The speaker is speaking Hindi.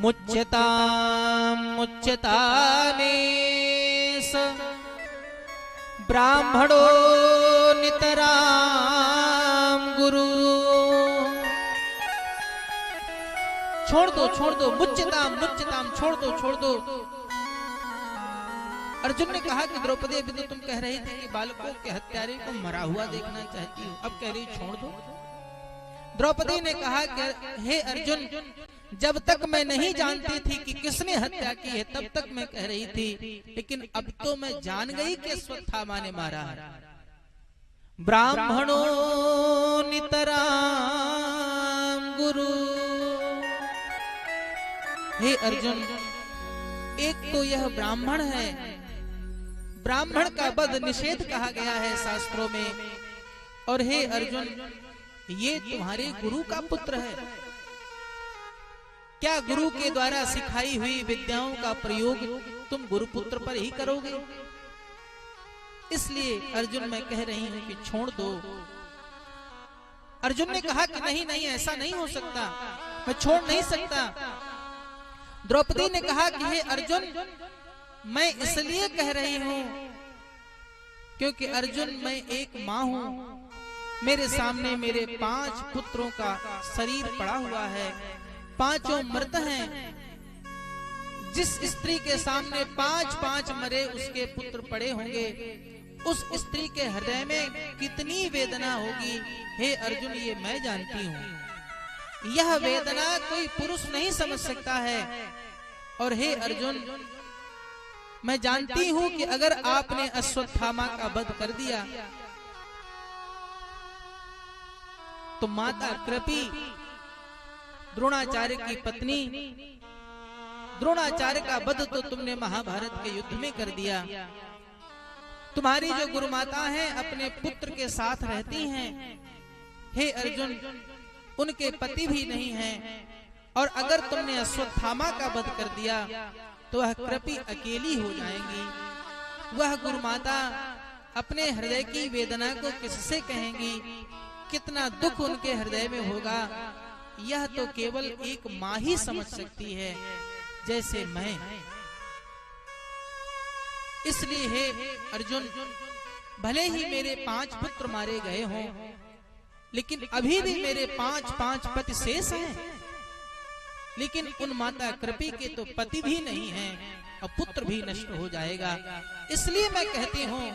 मुच्यतां मुच्यतानेस ब्राह्मणो नितराम गुरु। छोड़ दो मुच्यताम मुच्यताम छोड़ दो। अर्जुन ने कहा कि द्रौपदी अभी तो तुम कह रही थी कि बालकों के हत्यारे को मरा हुआ देखना चाहती हो, अब कह रही छोड़ दो। द्रौपदी ने कहा कि हे अर्जुन, जब तक मैं नहीं जानती थी कि किसने हत्या की है तब तक मैं कह रही थी, लेकिन अब तो मैं जान गई कि अश्वत्थामा ने मारा है। ब्राह्मणो नितराम गुरु। हे अर्जुन, एक तो यह ब्राह्मण है, ब्राह्मण का वध निषेध कहा गया है शास्त्रों में। और हे अर्जुन, ये तुम्हारे गुरु का पुत्र है, क्या गुरु के द्वारा सिखाई हुई विद्याओं का प्रयोग तुम गुरुपुत्र पर ही करोगे? इसलिए अर्जुन मैं कह रही हूं कि छोड़ दो। अर्जुन ने कहा कि नहीं ऐसा नहीं हो सकता, मैं छोड़ नहीं सकता। द्रौपदी ने कहा कि हे अर्जुन, मैं इसलिए कह रही हूं क्योंकि अर्जुन मैं एक मां हूं, मेरे सामने मेरे 5 पुत्रों का शरीर पड़ा हुआ है, 5 मृत हैं। जिस स्त्री के सामने 5 मरे उसके पुत्र पड़े होंगे, उस स्त्री के हृदय में कितनी वेदना होगी, हे अर्जुन ये मैं जानती हूं। यह वेदना कोई पुरुष नहीं समझ सकता है। और हे अर्जुन, मैं जानती हूं कि अगर आपने अश्वत्थामा का वध कर दिया तो माता कृपी, द्रोणाचार्य की पत्नी, द्रोणाचार्य का वध तो तुमने महाभारत के युद्ध में कर दिया। तुम्हारी जो गुरुमाता हैं अपने पुत्र के साथ रहती हैं, हे अर्जुन उनके पति भी नहीं हैं। और अगर तुमने अश्वत्थामा का वध कर दिया तो वह कृपी अकेली हो जाएंगी। वह गुरुमाता अपने हृदय की वेदना को किससे कहेंगी, कितना दुख उनके हृदय में होगा, यह तो केवल एक मां ही समझ सकती है, जैसे मैं। इसलिए हे अर्जुन, भले ही मेरे 5 पुत्र मारे गए हों, लेकिन अभी भी मेरे 5 पति शेष हैं। लेकिन उन माता कृपी के तो पति भी नहीं हैं और पुत्र भी नष्ट हो जाएगा। इसलिए मैं कहती हूँ